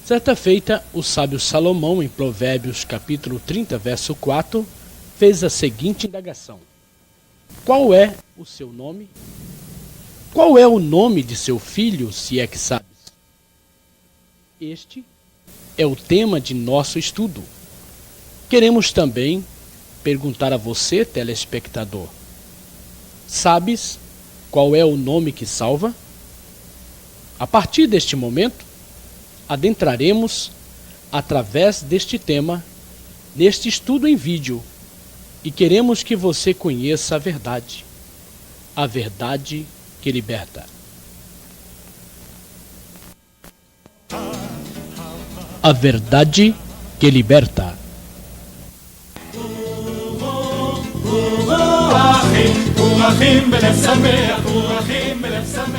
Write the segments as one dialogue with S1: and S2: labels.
S1: Certa feita, o sábio Salomão, em Provérbios capítulo 30, verso 4, fez a seguinte indagação: qual é o seu nome? Qual é o nome de seu filho, se é que sabes? Este é o tema de nosso estudo. Queremos também perguntar a você, telespectador: sabes qual é o nome que salva? A partir deste momento, adentraremos através deste tema neste estudo em vídeo e queremos que você conheça a verdade que liberta. A verdade que liberta.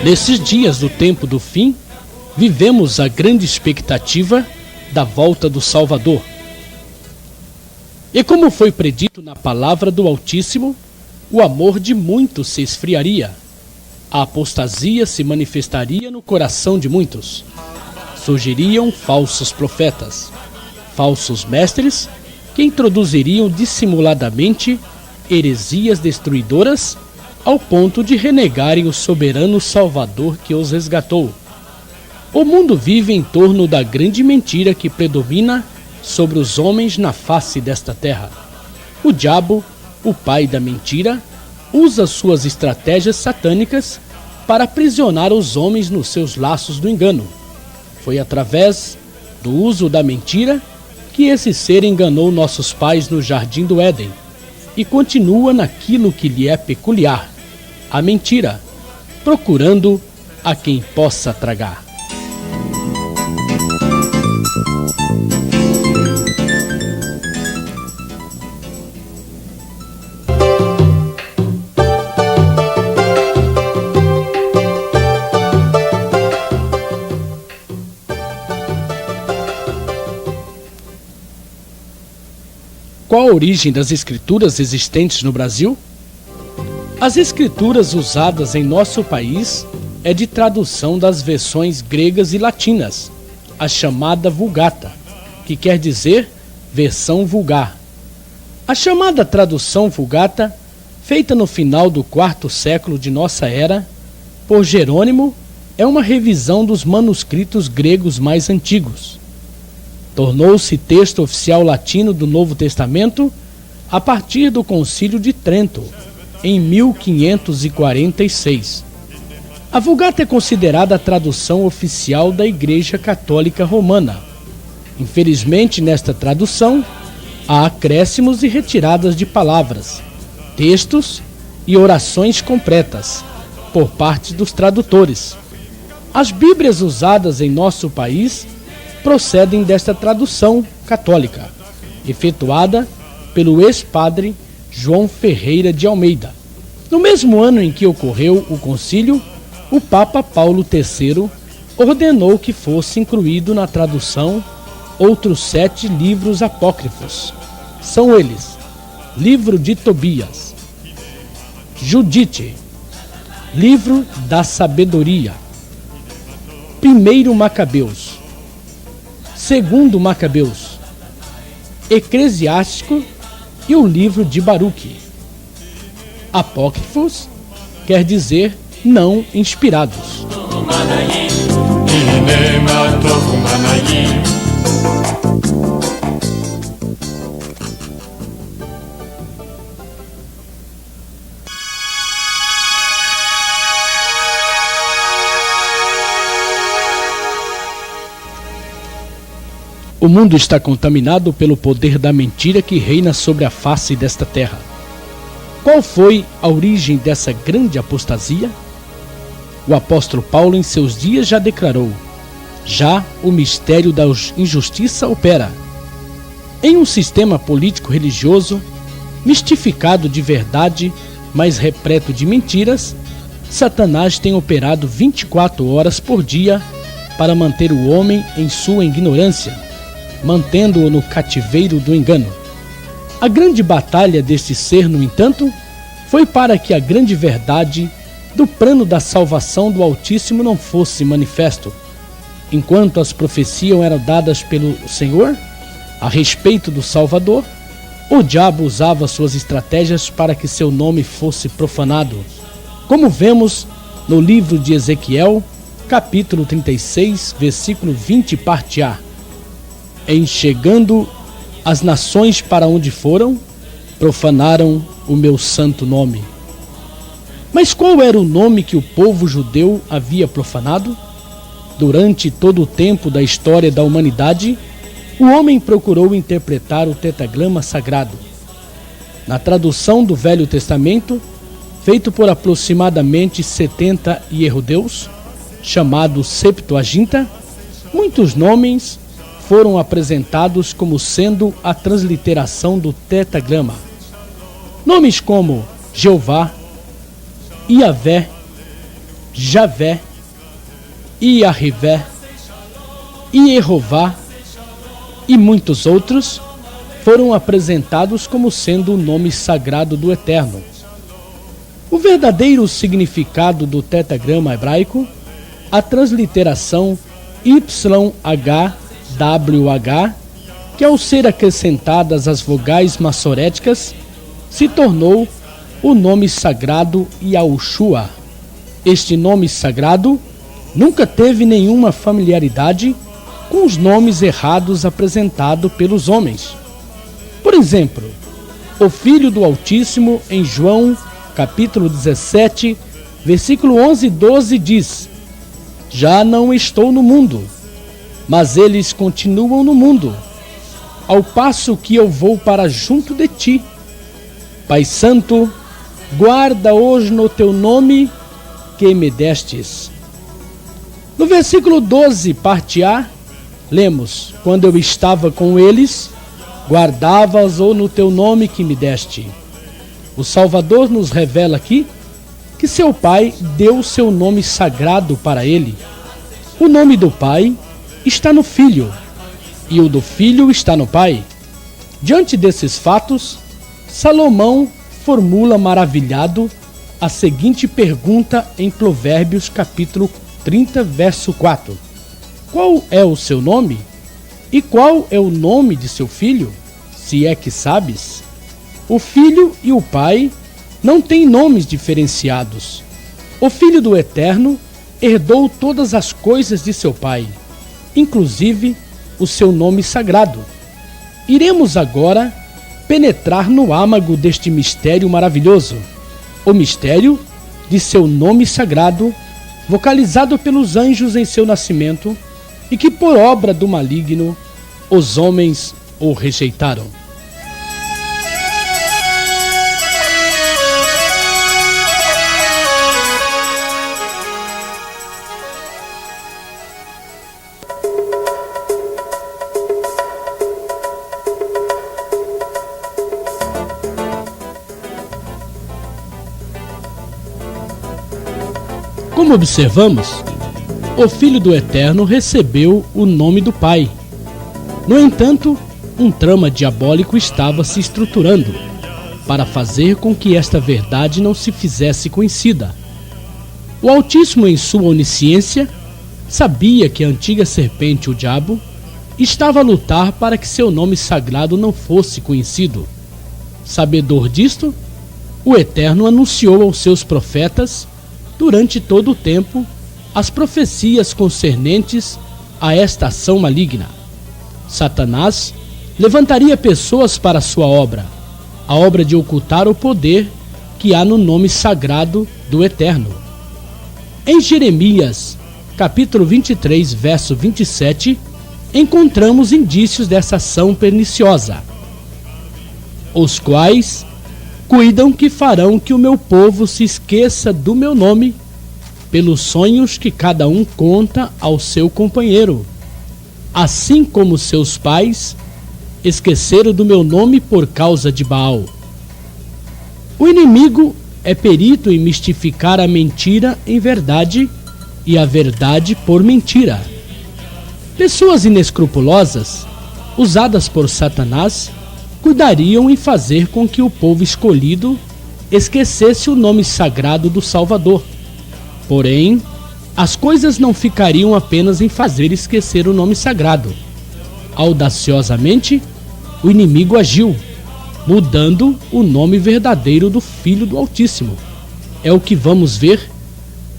S1: Nesses dias do tempo do fim, vivemos a grande expectativa da volta do Salvador. E como foi predito na palavra do Altíssimo, o amor de muitos se esfriaria, a apostasia se manifestaria no coração de muitos. Surgiriam falsos profetas, falsos mestres, que introduziriam dissimuladamente heresias destruidoras ao ponto de renegarem o soberano Salvador que os resgatou. O mundo vive em torno da grande mentira que predomina sobre os homens na face desta terra. O diabo, o pai da mentira, usa suas estratégias satânicas para aprisionar os homens nos seus laços do engano. Foi através do uso da mentira que esse ser enganou nossos pais no jardim do Éden e continua naquilo que lhe é peculiar, a mentira, procurando a quem possa tragar. Qual a origem das escrituras existentes no Brasil? As escrituras usadas em nosso país é de tradução das versões gregas e latinas, a chamada Vulgata, que quer dizer versão vulgar. A chamada tradução Vulgata, feita no final do quarto século de nossa era, por Jerônimo, é uma revisão dos manuscritos gregos mais antigos. Tornou-se texto oficial latino do Novo Testamento a partir do Concílio de Trento, em 1546. A Vulgata é considerada a tradução oficial da Igreja Católica Romana. Infelizmente, nesta tradução, há acréscimos e retiradas de palavras, textos e orações completas, por parte dos tradutores. As Bíblias usadas em nosso país procedem desta tradução católica, efetuada pelo ex-padre João Ferreira de Almeida. No mesmo ano em que ocorreu o concílio, o Papa Paulo III ordenou que fosse incluído na tradução outros 7 livros apócrifos. São eles: Livro de Tobias, Judite, Livro da Sabedoria, Primeiro Macabeus, Segundo Macabeus, Eclesiástico e o livro de Baruque. Apócrifos quer dizer não inspirados. O mundo está contaminado pelo poder da mentira que reina sobre a face desta terra. Qual foi a origem dessa grande apostasia? O apóstolo Paulo, em seus dias, já declarou: já o mistério da injustiça opera. Em um sistema político-religioso, mistificado de verdade, mas repleto de mentiras, Satanás tem operado 24 horas por dia para manter o homem em sua ignorância, mantendo-o no cativeiro do engano. A grande batalha deste ser, no entanto, foi para que a grande verdade do plano da salvação do Altíssimo não fosse manifesto. enquanto as profecias eram dadas pelo Senhor a respeito do Salvador, o diabo usava suas estratégias para que seu nome fosse profanado, como vemos no livro de Ezequiel, capítulo 36, versículo 20, parte A. Em chegando as nações para onde foram, profanaram o meu santo nome. Mas qual era o nome que o povo judeu havia profanado? Durante todo o tempo da história da humanidade, o homem procurou interpretar o tetragrama sagrado. Na tradução do Velho Testamento, feito por aproximadamente 70 hierrodeus, chamado Septuaginta, muitos nomes foram apresentados como sendo a transliteração do tetragrama. Nomes como Jeová, Iavé, Javé, Iahvé, Iehová e muitos outros foram apresentados como sendo o nome sagrado do Eterno. O verdadeiro significado do tetragrama hebraico, a transliteração YHWH, que ao ser acrescentadas as vogais massoréticas, se tornou o nome sagrado Yahushua. Este nome sagrado nunca teve nenhuma familiaridade com os nomes errados apresentados pelos homens. Por exemplo, o Filho do Altíssimo, em João, capítulo 17, versículo 11 e 12, diz: Já não estou no mundo, mas eles continuam no mundo, ao passo que eu vou para junto de ti. Pai Santo, guarda hoje no teu nome que me destes. No versículo 12, parte A, lemos: Quando eu estava com eles, guardavas-o no teu nome que me deste. O Salvador nos revela aqui que seu Pai deu seu nome sagrado para ele. O nome do Pai está no Filho, e o do Filho está no Pai. Diante desses fatos, Salomão formula maravilhado a seguinte pergunta em Provérbios capítulo 30, verso 4. Qual é o seu nome? E qual é o nome de seu filho? Se é que sabes. O filho e o pai não têm nomes diferenciados. O Filho do Eterno herdou todas as coisas de seu pai, inclusive o seu nome sagrado. Iremos agora penetrar no âmago deste mistério maravilhoso, o mistério de seu nome sagrado, vocalizado pelos anjos em seu nascimento, e que por obra do maligno os homens o rejeitaram. Como observamos, o Filho do Eterno recebeu o nome do Pai. No entanto, um trama diabólico estava se estruturando para fazer com que esta verdade não se fizesse conhecida. O Altíssimo, em sua onisciência, sabia que a antiga serpente, o diabo, estava a lutar para que seu nome sagrado não fosse conhecido. Sabedor disto, o Eterno anunciou aos seus profetas, durante todo o tempo, as profecias concernentes a esta ação maligna. Satanás levantaria pessoas para sua obra, a obra de ocultar o poder que há no nome sagrado do Eterno. Em Jeremias, capítulo 23, verso 27, encontramos indícios dessa ação perniciosa, os quais cuidam que farão que o meu povo se esqueça do meu nome, pelos sonhos que cada um conta ao seu companheiro, assim como seus pais esqueceram do meu nome por causa de Baal. O inimigo é perito em mistificar a mentira em verdade e a verdade por mentira. Pessoas inescrupulosas, usadas por Satanás, cuidariam em fazer com que o povo escolhido esquecesse o nome sagrado do Salvador. Porém, as coisas não ficariam apenas em fazer esquecer o nome sagrado. Audaciosamente, o inimigo agiu, mudando o nome verdadeiro do Filho do Altíssimo. É o que vamos ver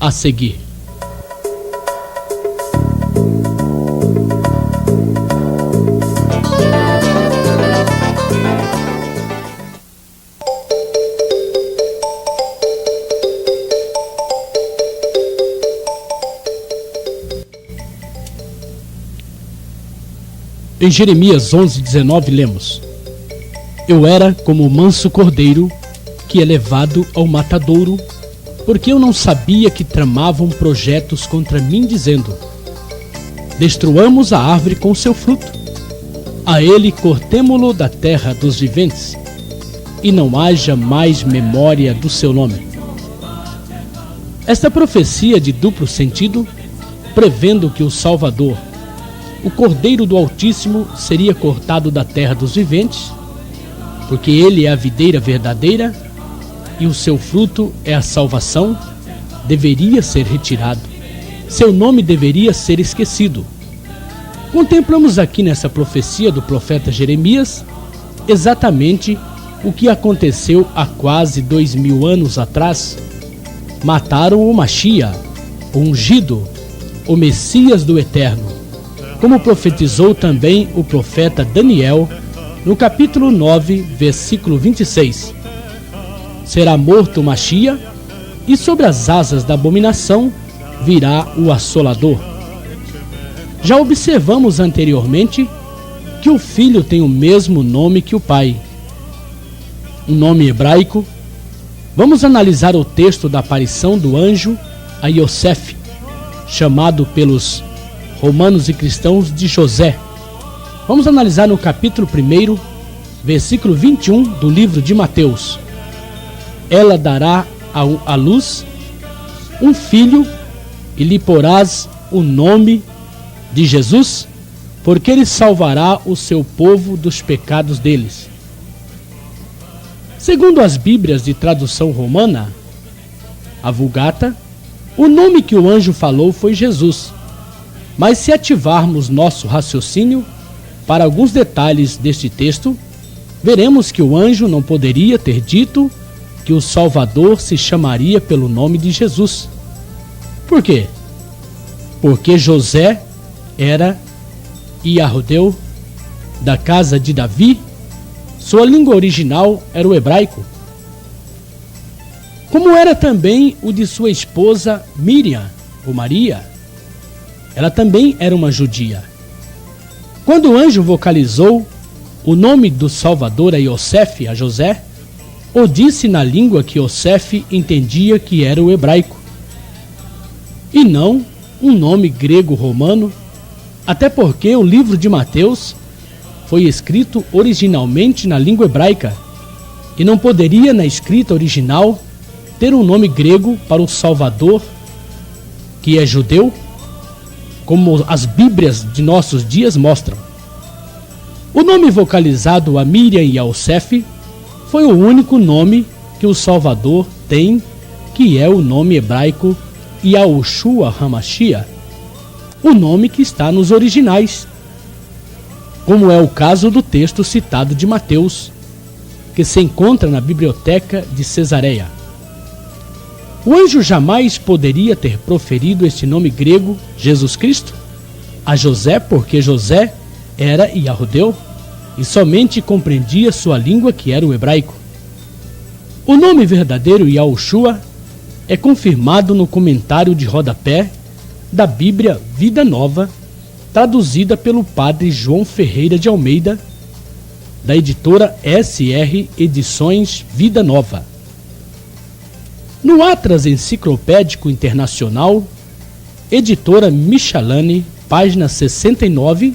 S1: a seguir. Em Jeremias 11:19 lemos: Eu era como o manso cordeiro que é levado ao matadouro, porque eu não sabia que tramavam projetos contra mim, dizendo: Destruamos a árvore com seu fruto, a ele cortemo-lo da terra dos viventes, e não haja mais memória do seu nome. Esta profecia de duplo sentido, prevendo que o Salvador, o Cordeiro do Altíssimo, seria cortado da terra dos viventes, porque ele é a videira verdadeira e o seu fruto é a salvação, deveria ser retirado. Seu nome deveria ser esquecido. Contemplamos aqui nessa profecia do profeta Jeremias exatamente o que aconteceu há quase 2000 anos atrás. Mataram o Machia, o ungido, o Messias do Eterno, como profetizou também o profeta Daniel no capítulo 9, versículo 26. Será morto o Machia, e sobre as asas da abominação virá o assolador. Já observamos anteriormente que o filho tem o mesmo nome que o pai, um nome hebraico. Vamos analisar o texto da aparição do anjo a Iosef, chamado pelos romanos e cristãos de José. Vamos analisar no capítulo 1, versículo 21 do livro de Mateus. Ela dará à luz um filho, e lhe porás o nome de Jesus, porque ele salvará o seu povo dos pecados deles. Segundo as Bíblias de tradução romana, a Vulgata, o nome que o anjo falou foi Jesus. Mas se ativarmos nosso raciocínio para alguns detalhes deste texto, veremos que o anjo não poderia ter dito que o Salvador se chamaria pelo nome de Jesus. Por quê? Porque José era Iarrodeu, da casa de Davi. Sua língua original era o hebraico, como era também o de sua esposa Miriam, ou Maria. Ela também era uma judia. Quando o anjo vocalizou o nome do Salvador a Iosef, a José, o disse na língua que Iosef entendia que era o hebraico, e não um nome grego-romano, até porque o livro de Mateus foi escrito originalmente na língua hebraica, e não poderia, na escrita original, ter um nome grego para o Salvador, que é judeu, como as Bíblias de nossos dias mostram. O nome vocalizado a Miriam e a Iosef foi o único nome que o Salvador tem, que é o nome hebraico Yahushua HaMashiach, o nome que está nos originais, como é o caso do texto citado de Mateus, que se encontra na biblioteca de Cesareia. O anjo jamais poderia ter proferido este nome grego, Jesus Cristo, a José, porque José era Iarrodeu e somente compreendia sua língua, que era o hebraico. O nome verdadeiro Yahushua é confirmado no comentário de rodapé da Bíblia Vida Nova, traduzida pelo padre João Ferreira de Almeida, da editora SR Edições Vida Nova. No Atlas Enciclopédico Internacional, editora Michelane, página 69,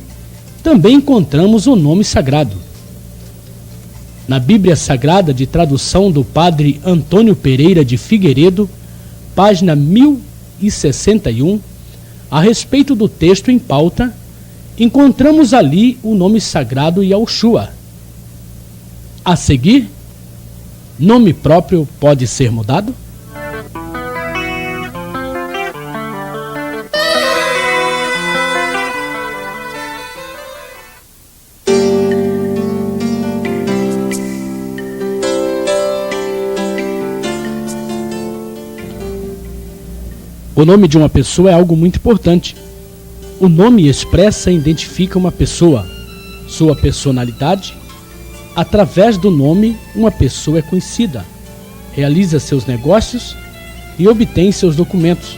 S1: também encontramos o nome sagrado. Na Bíblia Sagrada de tradução do padre Antônio Pereira de Figueiredo, página 1061, a respeito do texto em pauta, encontramos ali o nome sagrado Yahushua. A seguir, nome próprio pode ser mudado? O nome de uma pessoa é algo muito importante. O nome expressa e identifica uma pessoa, sua personalidade. Através do nome, uma pessoa é conhecida, realiza seus negócios e obtém seus documentos.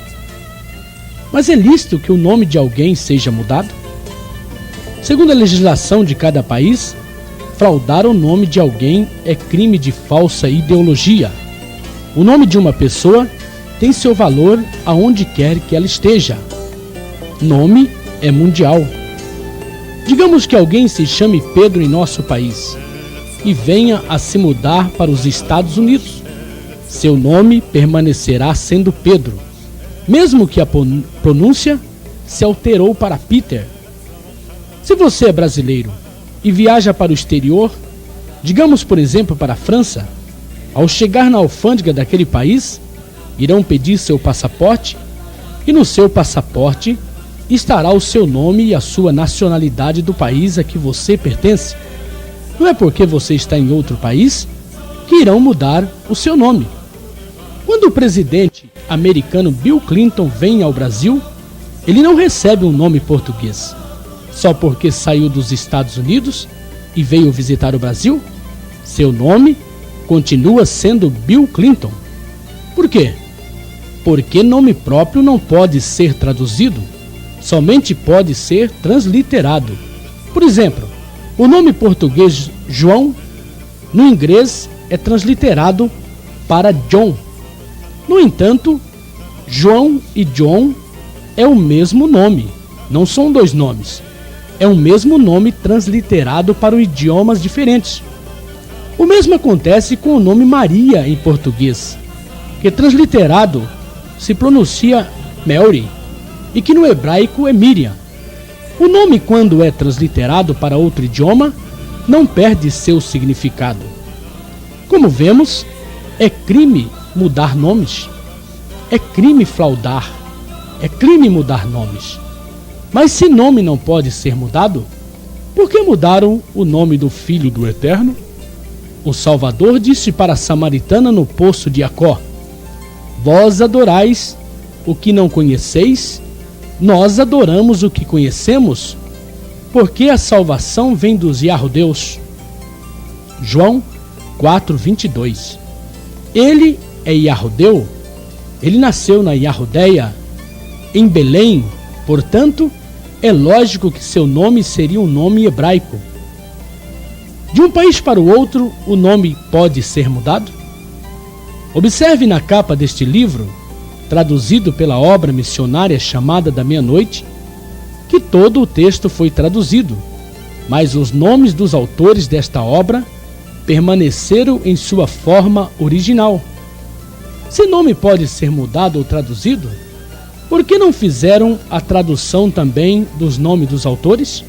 S1: Mas é lícito que o nome de alguém seja mudado? Segundo a legislação de cada país, fraudar o nome de alguém é crime de falsa ideologia. O nome de uma pessoa tem seu valor aonde quer que ela esteja. Nome é mundial. Digamos que alguém se chame Pedro em nosso país e venha a se mudar para os Estados Unidos. Seu nome permanecerá sendo Pedro, mesmo que a pronúncia se alterou para Peter. Se você é brasileiro e viaja para o exterior, digamos por exemplo para a França, ao chegar na alfândega daquele país, irão pedir seu passaporte e no seu passaporte estará o seu nome e a sua nacionalidade do país a que você pertence. Não é porque você está em outro país que irão mudar o seu nome. Quando o presidente americano Bill Clinton vem ao Brasil, ele não recebe um nome português. Só porque saiu dos Estados Unidos e veio visitar o Brasil, seu nome continua sendo Bill Clinton. Por quê? Porque nome próprio não pode ser traduzido, somente pode ser transliterado. Por exemplo, o nome português João, no inglês, é transliterado para John. No entanto, João e John é o mesmo nome, não são dois nomes. É o mesmo nome transliterado para idiomas diferentes. O mesmo acontece com o nome Maria em português, que transliterado se pronuncia Mary e que no hebraico é Miriam. O nome, quando é transliterado para outro idioma, não perde seu significado. Como vemos, é crime mudar nomes. É crime fraudar. É crime mudar nomes. Mas se nome não pode ser mudado, por que mudaram o nome do Filho do Eterno? O Salvador disse para a samaritana no poço de Jacó: vós adorais o que não conheceis, nós adoramos o que conhecemos, porque a salvação vem dos Yahudéus. João 4:22. Ele é Yahudeu, ele nasceu na Yahudeia, em Belém, portanto, é lógico que seu nome seria um nome hebraico. De um país para o outro, o nome pode ser mudado? Observe na capa deste livro, traduzido pela obra missionária chamada da Meia-Noite, que todo o texto foi traduzido, mas os nomes dos autores desta obra permaneceram em sua forma original. Se nome pode ser mudado ou traduzido, por que não fizeram a tradução também dos nomes dos autores?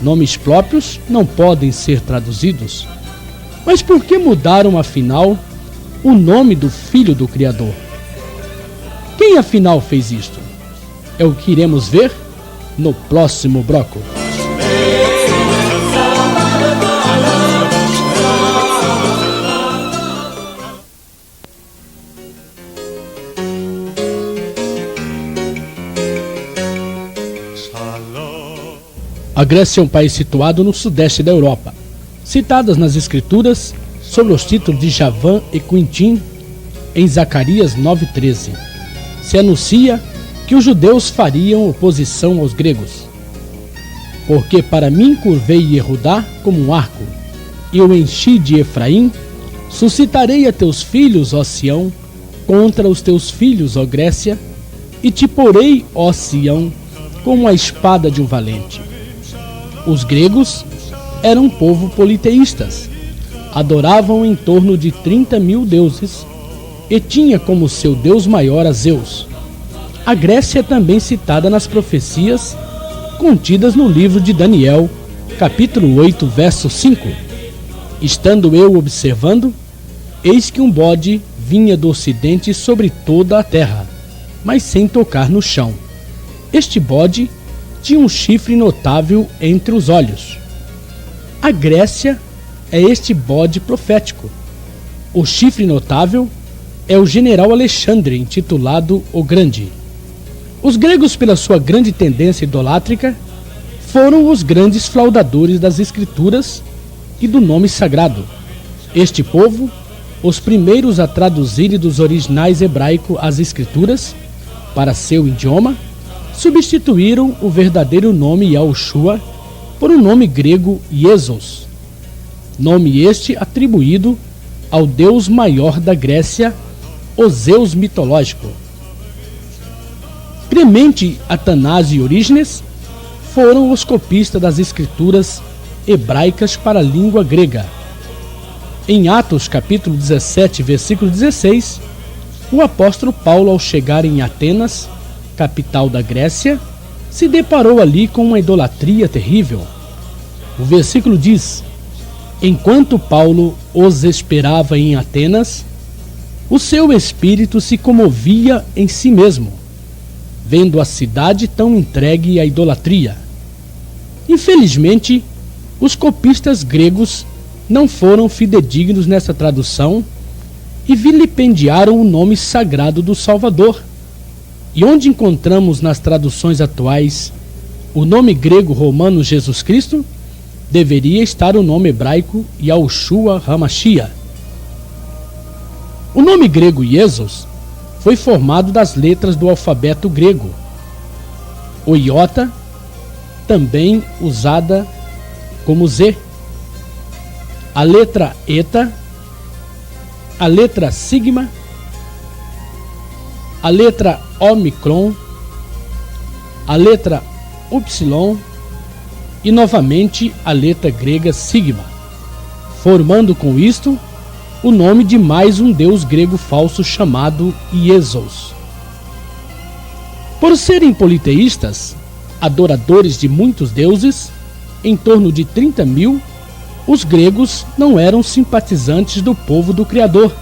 S1: Nomes próprios não podem ser traduzidos. Mas por que mudaram, afinal, o nome do Filho do Criador? Quem, afinal, fez isto? É o que iremos ver no próximo bloco. A Grécia é um país situado no sudeste da Europa. Citadas nas Escrituras sobre os títulos de Javã e Quintim, em Zacarias 9:13, se anuncia que os judeus fariam oposição aos gregos. Porque para mim curvei Yehudá como um arco, e o enchi de Efraim, suscitarei a teus filhos, ó Sião, contra os teus filhos, ó Grécia, e te porei, ó Sião, como a espada de um valente. Os gregos eram um povo politeístas, adoravam em torno de 30.000 deuses e tinha como seu deus maior a Zeus. A Grécia é também citada nas profecias contidas no livro de Daniel, capítulo 8, verso 5. Estando eu observando, eis que um bode vinha do ocidente sobre toda a terra, mas sem tocar no chão. Este bode tinha um chifre notável entre os olhos. A Grécia é este bode profético. O chifre notável é o general Alexandre, intitulado o Grande. Os gregos, pela sua grande tendência idolátrica, foram os grandes fraudadores das escrituras e do nome sagrado. Este povo, os primeiros a traduzirem dos originais hebraico as escrituras para seu idioma, substituíram o verdadeiro nome Yahushua por um nome grego Jesus, nome este atribuído ao deus maior da Grécia, o Zeus mitológico. Clemente, Atanásio e Orígenes foram os copistas das escrituras hebraicas para a língua grega. Em Atos capítulo 17, versículo 16, o apóstolo Paulo, ao chegar em Atenas, capital da Grécia, se deparou ali com uma idolatria terrível. O versículo diz: enquanto Paulo os esperava em Atenas, o seu espírito se comovia em si mesmo, vendo a cidade tão entregue à idolatria. Infelizmente, os copistas gregos não foram fidedignos nessa tradução e vilipendiaram o nome sagrado do Salvador. E onde encontramos nas traduções atuais o nome grego romano Jesus Cristo, deveria estar o nome hebraico Yahushua HaMashiach. O nome grego Jesus foi formado das letras do alfabeto grego. O iota, também usada como Z, a letra eta, a letra sigma, a letra omicron, a letra upsilon e novamente a letra grega sigma, formando com isto o nome de mais um deus grego falso chamado Iesos. Por serem politeístas, adoradores de muitos deuses, em torno de 30.000, os gregos não eram simpatizantes do povo do Criador,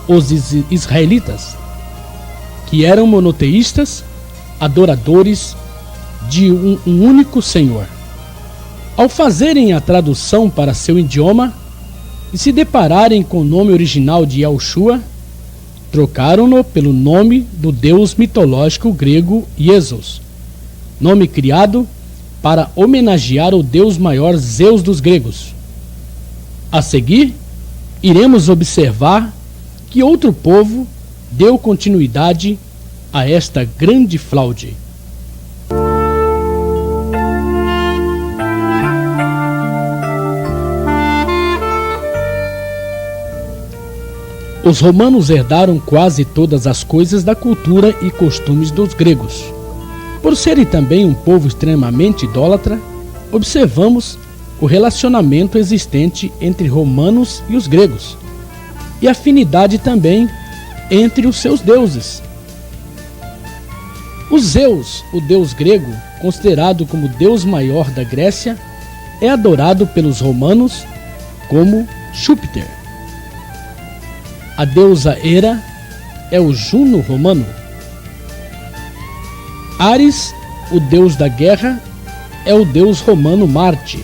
S1: os israelitas, que eram monoteístas, adoradores de um único Senhor. Ao fazerem a tradução para seu idioma e se depararem com o nome original de Yahushua, trocaram-no pelo nome do deus mitológico grego Jesus, nome criado para homenagear o deus maior Zeus dos gregos. A seguir, iremos observar que outro povo deu continuidade a esta grande fraude. Os romanos herdaram quase todas as coisas da cultura e costumes dos gregos. Por serem também um povo extremamente idólatra, observamos o relacionamento existente entre romanos e os gregos, e afinidade também entre os seus deuses. O Zeus, o deus grego, considerado como o deus maior da Grécia, é adorado pelos romanos como Júpiter. A deusa Hera é o Juno romano. Ares, o deus da guerra, é o deus romano Marte.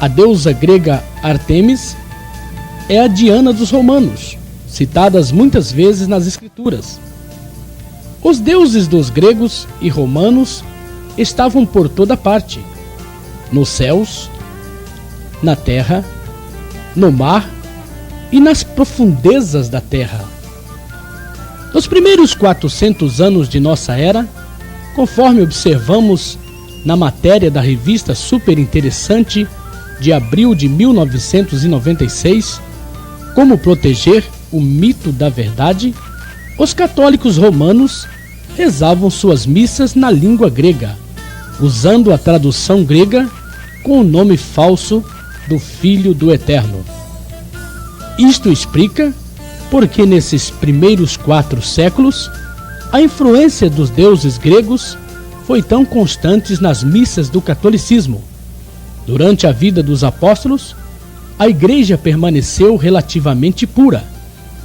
S1: A deusa grega Ártemis é a Diana dos romanos, citadas muitas vezes nas escrituras. Os deuses dos gregos e romanos estavam por toda parte, nos céus, na terra, no mar e nas profundezas da terra. Nos primeiros 400 anos de nossa era, conforme observamos na matéria da revista Super Interessante de abril de 1996, Como Proteger o Mito da Verdade, os católicos romanos rezavam suas missas na língua grega, usando a tradução grega com o nome falso do Filho do Eterno. Isto explica porque nesses primeiros 4 séculos a influência dos deuses gregos foi tão constante nas missas do catolicismo. Durante a vida dos apóstolos, a igreja permaneceu relativamente pura,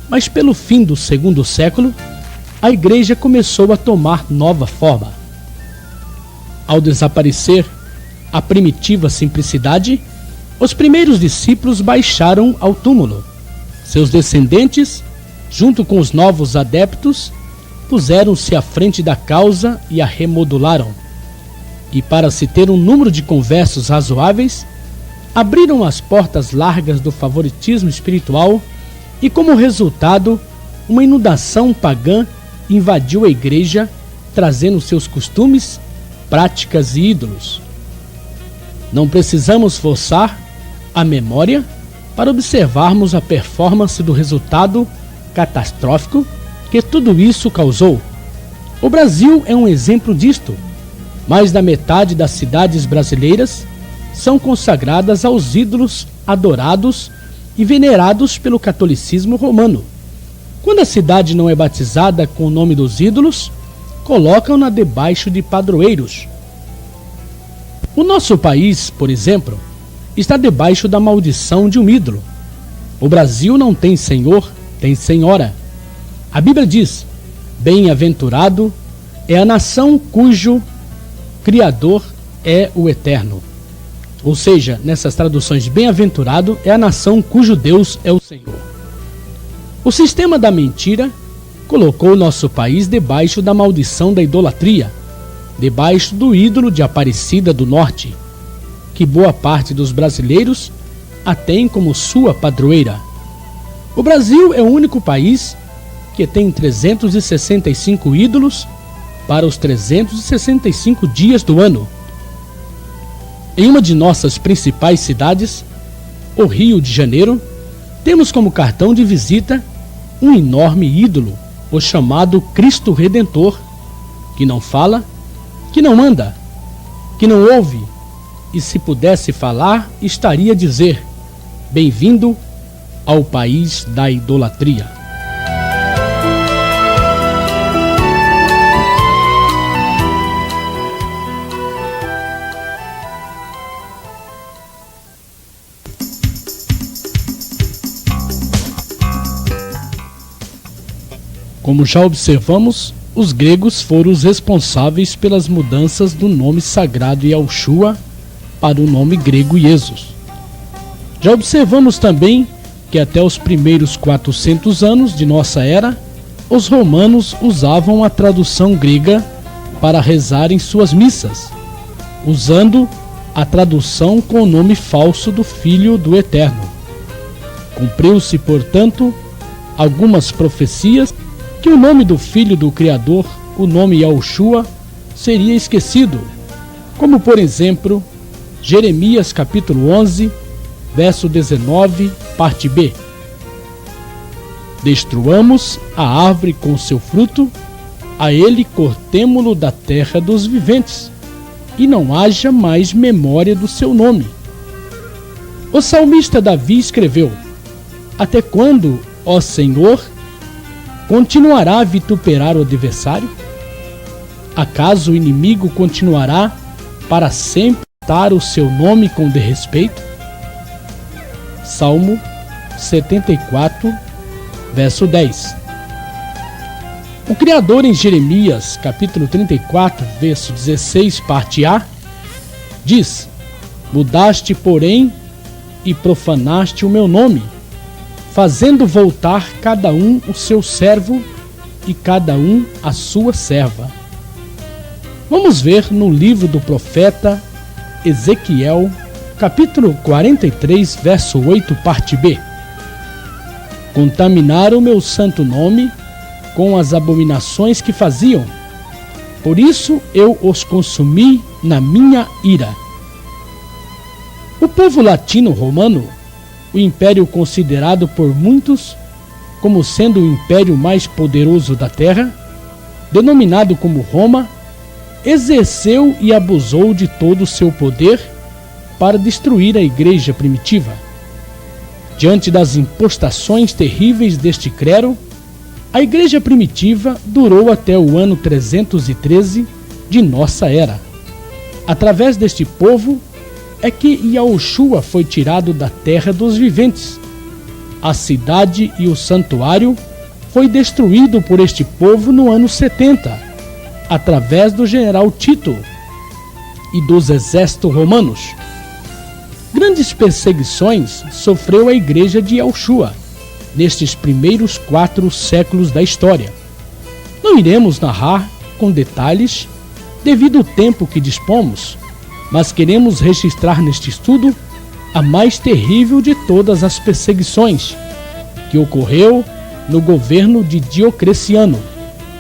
S1: mas pelo fim do 2º século, a igreja começou a tomar nova forma. Ao desaparecer a primitiva simplicidade, os primeiros discípulos baixaram ao túmulo. Seus descendentes junto com os novos adeptos, puseram-se à frente da causa e a remodularam. E para se ter um número de conversos razoáveis, abriram as portas largas do favoritismo espiritual e, como resultado, uma inundação pagã invadiu a igreja, trazendo seus costumes, práticas e ídolos. Não precisamos forçar a memória para observarmos a performance do resultado catastrófico que tudo isso causou. O Brasil é um exemplo disto. Mais da metade das cidades brasileiras são consagradas aos ídolos adorados e venerados pelo catolicismo romano. Quando a cidade não é batizada com o nome dos ídolos, colocam-na debaixo de padroeiros. O nosso país, por exemplo, está debaixo da maldição de um ídolo. O Brasil não tem senhor, tem senhora. A Bíblia diz: bem-aventurado é a nação cujo Criador é o Eterno. Ou seja, nessas traduções, bem-aventurado é a nação cujo Deus é o Senhor. O sistema da mentira colocou nosso país debaixo da maldição da idolatria, debaixo do ídolo de Aparecida do Norte, que boa parte dos brasileiros a tem como sua padroeira. O Brasil é o único país que tem 365 ídolos para os 365 dias do ano. Em uma de nossas principais cidades, o Rio de Janeiro, temos como cartão de visita um enorme ídolo, o chamado Cristo Redentor, que não fala, que não anda, que não ouve, e se pudesse falar, estaria a dizer: bem-vindo ao país da idolatria. Como já observamos, os gregos foram os responsáveis pelas mudanças do nome sagrado Yahushua para o nome grego Jesus. Já observamos também que até os primeiros 400 anos de nossa era, os romanos usavam a tradução grega para rezar em suas missas, usando a tradução com o nome falso do Filho do Eterno. Cumpriu-se, portanto, algumas profecias que o nome do Filho do Criador, o nome Yahushua, seria esquecido, como por exemplo, Jeremias capítulo 11, verso 19, parte B. Destruamos a árvore com seu fruto, a ele cortemo-lo da terra dos viventes, e não haja mais memória do seu nome. O salmista Davi escreveu: até quando, ó Senhor, continuará a vituperar o adversário? Acaso o inimigo continuará para sempre tratar o seu nome com desrespeito? Salmo 74, verso 10. O Criador em Jeremias, capítulo 34, verso 16, parte A, diz: mudaste, porém, e profanaste o meu nome, fazendo voltar cada um o seu servo e cada um a sua serva. Vamos ver no livro do profeta Ezequiel, capítulo 43, verso 8, parte B. Contaminaram meu santo nome com as abominações que faziam, por isso eu os consumi na minha ira. O povo latino-romano, o império considerado por muitos como sendo o império mais poderoso da terra, denominado como Roma, exerceu e abusou de todo o seu poder para destruir a igreja primitiva. Diante das impostações terríveis deste clero, a igreja primitiva durou até o ano 313 de nossa era. Através deste povo é que Yahushua foi tirado da terra dos viventes. A cidade e o santuário foi destruído por este povo no ano 70, através do general Tito e dos exércitos romanos. Grandes perseguições sofreu a igreja de Yahushua, nestes primeiros 4 séculos da história. Não iremos narrar com detalhes, devido ao tempo que dispomos, mas queremos registrar neste estudo a mais terrível de todas as perseguições, que ocorreu no governo de Diocleciano,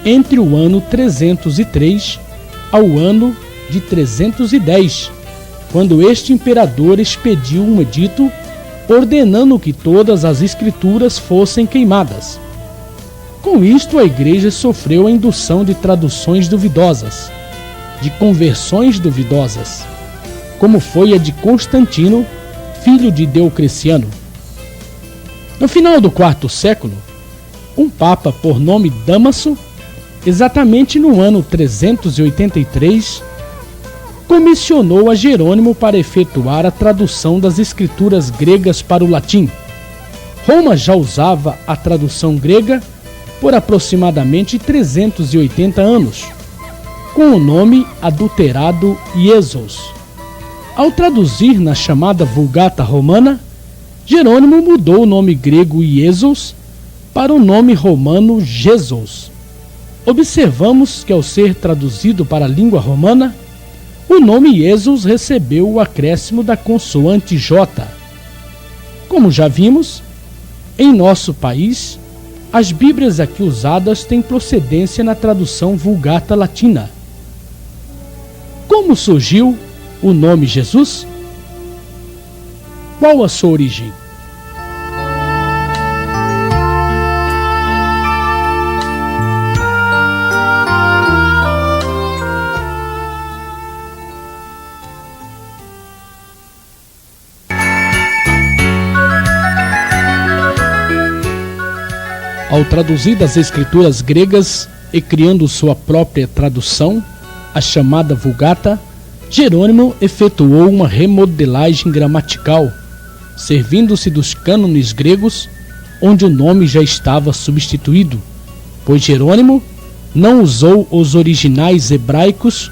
S1: entre o ano 303 ao ano de 310, quando este imperador expediu um edito ordenando que todas as escrituras fossem queimadas. Com isto, a igreja sofreu a indução de traduções duvidosas, de conversões duvidosas, como foi a de Constantino, filho de Diocleciano. No final do 4º século, um papa por nome Dámaso, exatamente no ano 383, comissionou a Jerônimo para efetuar a tradução das escrituras gregas para o latim. Roma já usava a tradução grega por aproximadamente 380 anos, com o nome adulterado Iesos. Ao traduzir na chamada Vulgata Romana, Jerônimo mudou o nome grego Iesos para o nome romano Jesus. Observamos que, ao ser traduzido para a língua romana, o nome Iesus recebeu o acréscimo da consoante J. Como já vimos, em nosso país, as Bíblias aqui usadas têm procedência na tradução Vulgata Latina. Como surgiu o nome Jesus? Qual a sua origem? Ao traduzir das escrituras gregas e criando sua própria tradução, a chamada Vulgata, Jerônimo efetuou uma remodelagem gramatical, servindo-se dos cânones gregos, onde o nome já estava substituído, pois Jerônimo não usou os originais hebraicos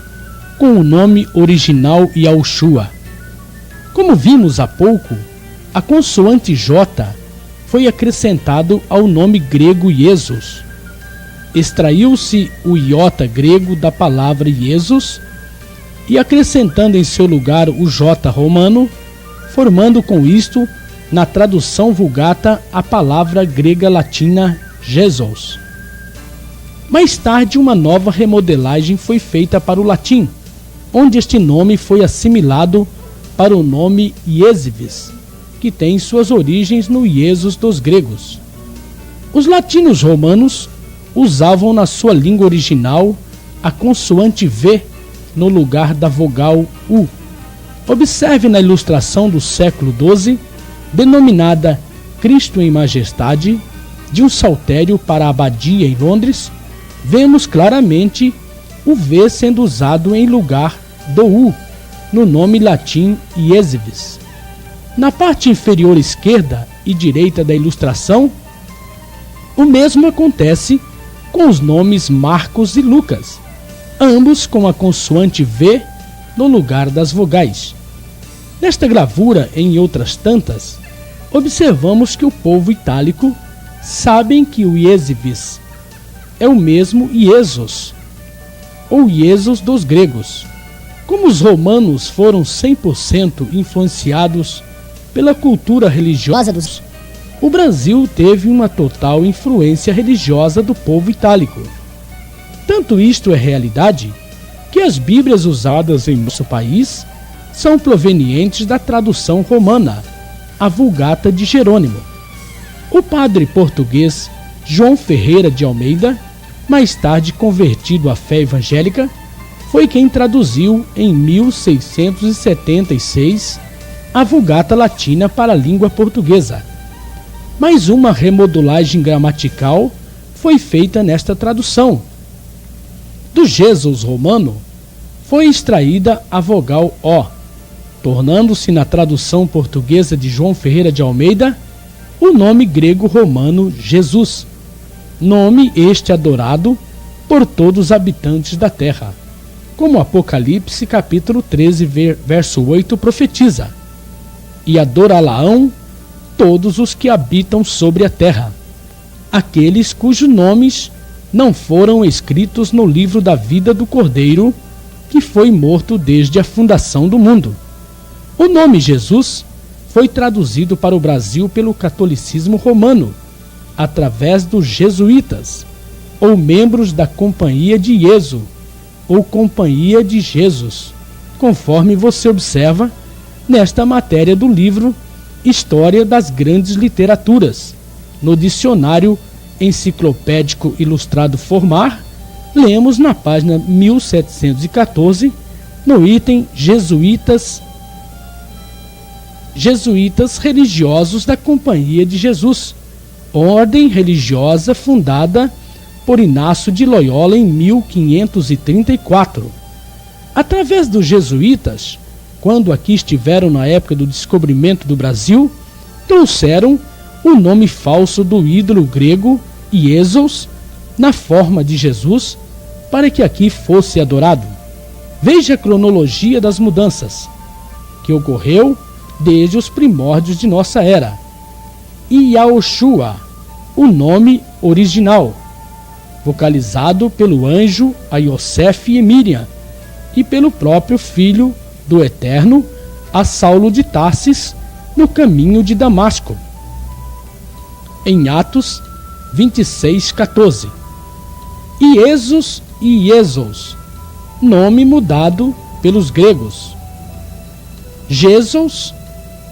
S1: com o nome original Yahushua. Como vimos há pouco, a consoante J foi acrescentado ao nome grego Iesus. Extraiu-se o iota grego da palavra Iesus e acrescentando em seu lugar o J romano, formando com isto, na tradução Vulgata, a palavra grega latina Jesus. Mais tarde, uma nova remodelagem foi feita para o latim, onde este nome foi assimilado para o nome Iesivis, que tem suas origens no Iesus dos gregos. Os latinos romanos usavam na sua língua original a consoante V no lugar da vogal U. Observe na ilustração do século XII, denominada Cristo em Majestade, de um saltério para a abadia em Londres, vemos claramente o V sendo usado em lugar do U, no nome latim Iesivis. Na parte inferior esquerda e direita da ilustração, o mesmo acontece com os nomes Marcos e Lucas, ambos com a consoante V no lugar das vogais. Nesta gravura, em outras tantas, observamos que o povo itálico sabem que o Iesivis é o mesmo Iesus, ou Iesus dos gregos. Como os romanos foram 100% influenciados pela cultura religiosa dos... O Brasil teve uma total influência religiosa do povo itálico. Tanto isto é realidade, que as Bíblias usadas em nosso país são provenientes da tradução romana, a Vulgata de Jerônimo. O padre português João Ferreira de Almeida, mais tarde convertido à fé evangélica, foi quem traduziu em 1676 a Vulgata Latina para a língua portuguesa. Mais uma remodelagem gramatical foi feita nesta tradução. Do Jesus romano foi extraída a vogal O, tornando-se na tradução portuguesa de João Ferreira de Almeida o nome grego romano Jesus, nome este adorado por todos os habitantes da terra, como Apocalipse capítulo 13, verso 8 profetiza: e adorá-la-ão todos os que habitam sobre a terra, aqueles cujos nomes não foram escritos no livro da vida do Cordeiro, que foi morto desde a fundação do mundo. O nome Jesus foi traduzido para o Brasil pelo catolicismo romano, através dos jesuítas, ou membros da Companhia de Iesu, ou Companhia de Jesus, conforme você observa nesta matéria do livro História das Grandes Literaturas. No dicionário enciclopédico ilustrado Formar, lemos na página 1714, no item Jesuítas religiosos da Companhia de Jesus, ordem religiosa fundada por Inácio de Loyola em 1534. Através dos jesuítas, quando aqui estiveram na época do descobrimento do Brasil, trouxeram o nome falso do ídolo grego Iesos na forma de Jesus para que aqui fosse adorado. Veja a cronologia das mudanças que ocorreu desde os primórdios de nossa era. Yaoshua, o nome original, vocalizado pelo anjo a Yosef e Miriam e pelo próprio Filho do Eterno a Saulo de Tarsis no caminho de Damasco. Em Atos 26:14. Iesus e Iesos, nome mudado pelos gregos. Jesus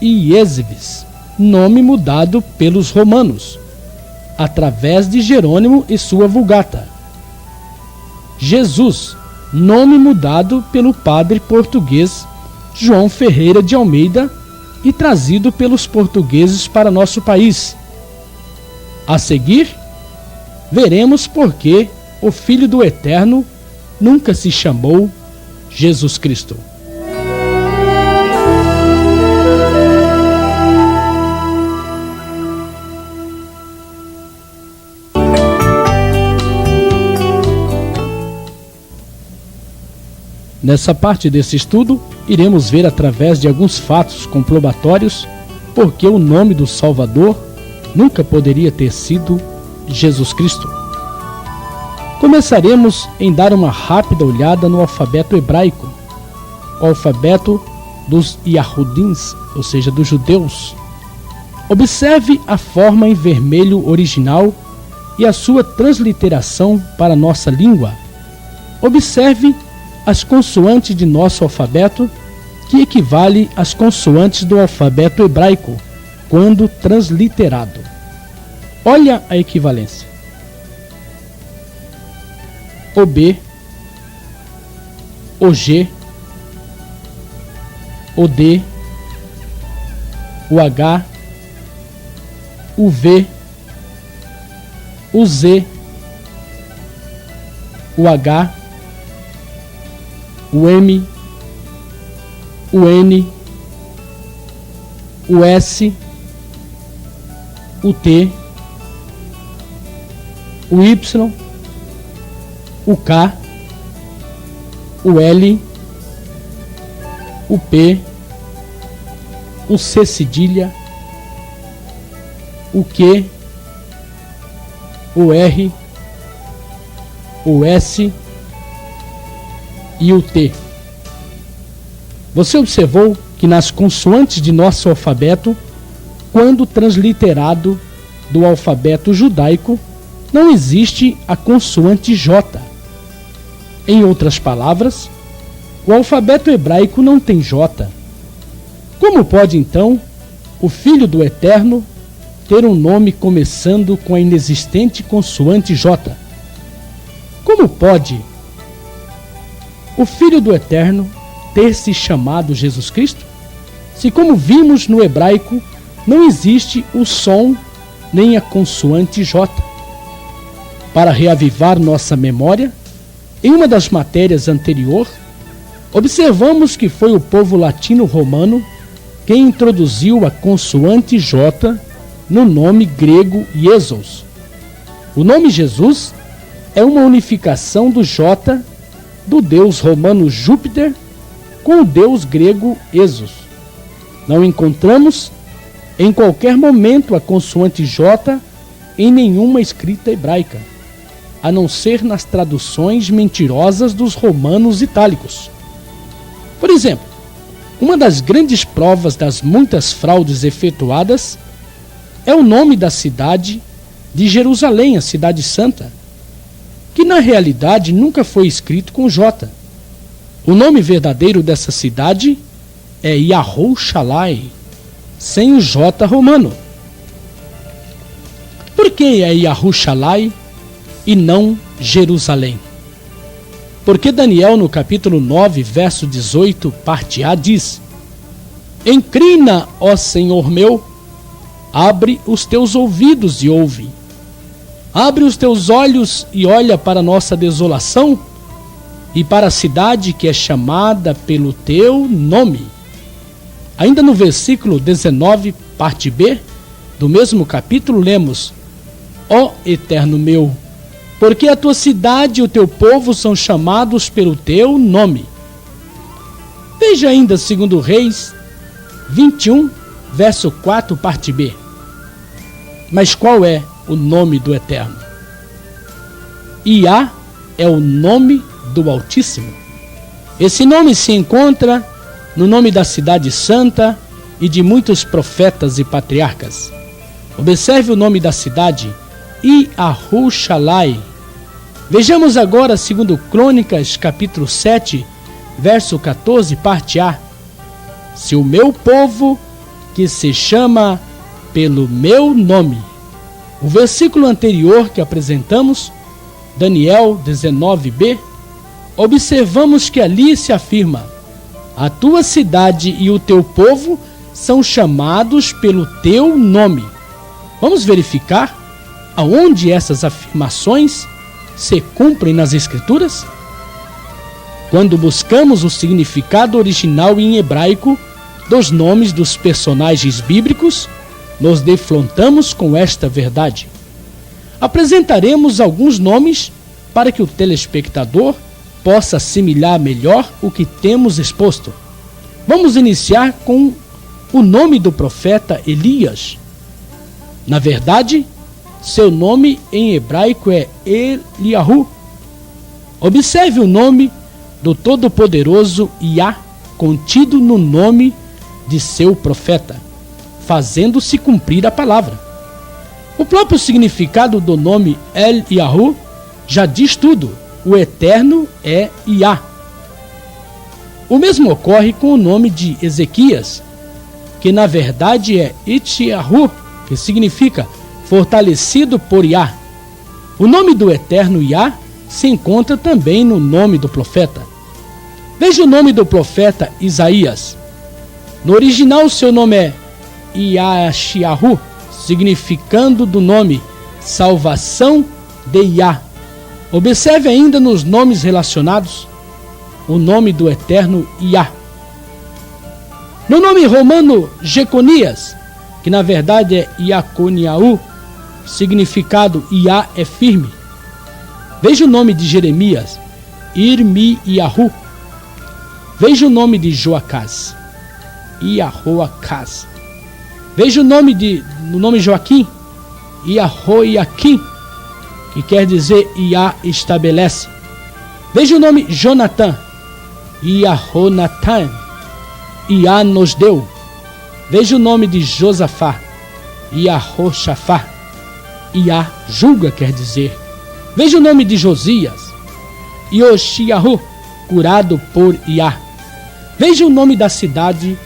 S1: e Iesves, nome mudado pelos romanos, através de Jerônimo e sua Vulgata. Jesus, nome mudado pelo padre português João Ferreira de Almeida e trazido pelos portugueses para nosso país. A seguir, veremos por que o Filho do Eterno nunca se chamou Jesus Cristo. Nessa parte desse estudo, iremos ver através de alguns fatos comprobatórios porque o nome do Salvador nunca poderia ter sido Jesus Cristo. Começaremos em dar uma rápida olhada no alfabeto hebraico, o alfabeto dos Yahudins, ou seja, dos judeus. Observe a forma em vermelho original e a sua transliteração para a nossa língua. Observe as consoantes de nosso alfabeto, que equivale às consoantes do alfabeto hebraico, quando transliterado. Olha a equivalência. O B, o G, o D, o H, o V, o Z, o H, o M, o N, o S, o T, o Y, o K, o L, o P, o C cedilha, o Q, o R, o S e o T. Você observou que nas consoantes de nosso alfabeto, quando transliterado do alfabeto judaico, não existe a consoante J. Em outras palavras, o alfabeto hebraico não tem J. Como pode, então, o Filho do Eterno ter um nome começando com a inexistente consoante J? Como pode o Filho do Eterno ter se chamado Jesus Cristo, se, como vimos no hebraico, não existe o som nem a consoante J? Para reavivar nossa memória, em uma das matérias anterior, observamos que foi o povo latino-romano quem introduziu a consoante J no nome grego Iesos. O nome Jesus é uma unificação do J do deus romano Júpiter com o deus grego Esos. Não encontramos em qualquer momento a consoante J em nenhuma escrita hebraica, a não ser nas traduções mentirosas dos romanos itálicos. Por exemplo, uma das grandes provas das muitas fraudes efetuadas é o nome da cidade de Jerusalém, a Cidade Santa, que na realidade nunca foi escrito com J. O nome verdadeiro dessa cidade é Yahushalai, sem o J romano. Por que é Yahushalai e não Jerusalém? Porque Daniel, no capítulo 9, verso 18, parte A, diz: Inclina, ó Senhor meu, abre os teus ouvidos e ouve. Abre os teus olhos e olha para a nossa desolação e para a cidade que é chamada pelo teu nome. Ainda no versículo 19, parte B, do mesmo capítulo, lemos: Ó Eterno meu, porque a tua cidade e o teu povo são chamados pelo teu nome. Veja ainda 2 Reis 21, verso 4, parte B. Mas qual é o nome do Eterno? Iá é o nome do Altíssimo. Esse nome se encontra no nome da cidade santa e de muitos profetas e patriarcas. Observe o nome da cidade, Yahushalai. Vejamos agora, segundo Crônicas, capítulo 7, verso 14, parte A. Se o meu povo, que se chama pelo meu nome. O versículo anterior que apresentamos, Daniel 19b, observamos que ali se afirma: a tua cidade e o teu povo são chamados pelo teu nome. Vamos verificar aonde essas afirmações se cumprem nas Escrituras? Quando buscamos o significado original em hebraico dos nomes dos personagens bíblicos, nos defrontamos com esta verdade. Apresentaremos alguns nomes para que o telespectador possa assimilar melhor o que temos exposto. Vamos iniciar com o nome do profeta Elias. Na verdade, seu nome em hebraico é Eliahu. Observe o nome do Todo-Poderoso Iá contido no nome de seu profeta, fazendo-se cumprir a palavra. O próprio significado do nome Eliahu já diz tudo: o Eterno é Iá. O mesmo ocorre com o nome de Ezequias, que na verdade é Ityahu, que significa fortalecido por Iá. O nome do Eterno Iá se encontra também no nome do profeta. Veja o nome do profeta Isaías. No original, seu nome é Yashiahu, significando do nome salvação de Iá. Observe ainda nos nomes relacionados o nome do Eterno Iá. No nome romano Jeconias, que na verdade é Iaconiaú, significado Iá é firme. Veja o nome de Jeremias, Irmiyahu. Veja o nome de Joacás, Iahoacás. Veja o nome Joaquim, Iahoiaquim, que quer dizer Iá estabelece. Veja o nome Jonatã, Iahonatan, Iá nos deu. Veja o nome de Josafá, Iahoshafá, Iá julga, quer dizer. Veja o nome de Josias, Yoshiahu, curado por Iá. Veja o nome da cidade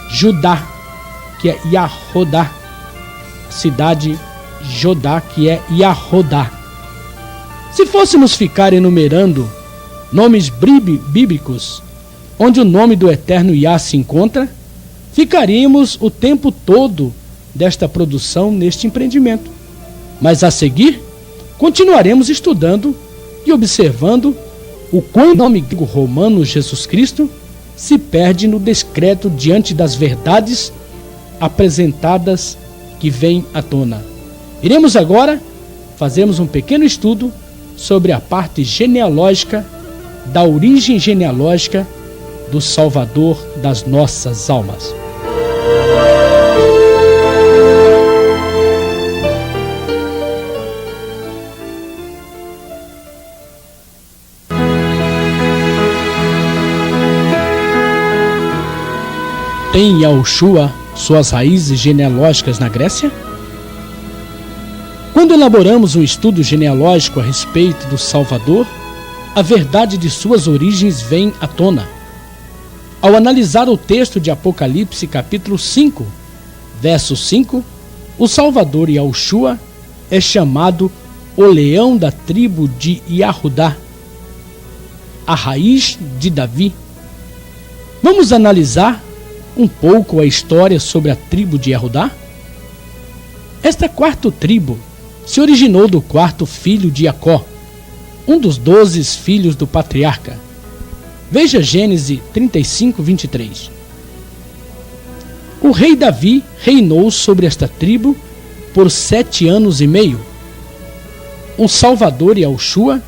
S1: Judá, que é Yahodá. Cidade Jodá, que é Yahodá. Se fôssemos ficar enumerando nomes bíblicos onde o nome do Eterno Iá se encontra, ficaríamos o tempo todo desta produção neste empreendimento. Mas a seguir, continuaremos estudando e observando o quão o nome romano Jesus Cristo se perde no descrédito diante das verdades apresentadas que vêm à tona. Iremos agora fazermos um pequeno estudo sobre a parte genealógica, da origem genealógica do Salvador das nossas almas. tem Yahushua suas raízes genealógicas na Grécia? Quando elaboramos um estudo genealógico a respeito do Salvador, a verdade de suas origens vem à tona. Ao analisar o texto de Apocalipse capítulo 5, verso 5, o Salvador Yahushua é chamado o leão da tribo de Yahudá, a raiz de Davi. Vamos analisar um pouco a história sobre a tribo de Yahudá? Esta quarta tribo se originou do quarto filho de Jacó, um dos 12 filhos do patriarca. Veja Gênesis 35, 23. O rei Davi reinou sobre esta tribo por 7 anos e meio. O Salvador Yahushua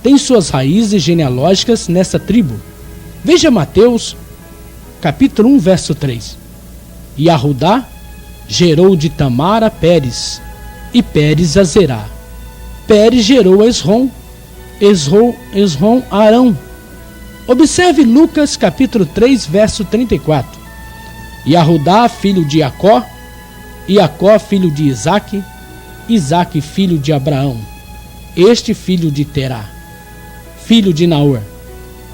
S1: tem suas raízes genealógicas nessa tribo. Veja Mateus, capítulo 1, verso 3. Yahudá gerou de Tamar a Pérez, e Pérez a Zerá. Pérez gerou a Esrom, Esrom a Arão. Observe Lucas, capítulo 3, verso 34. Yahudá, filho de Jacó, Jacó, filho de Isaque, Isaque, filho de Abraão, este filho de Terá, filho de Naor.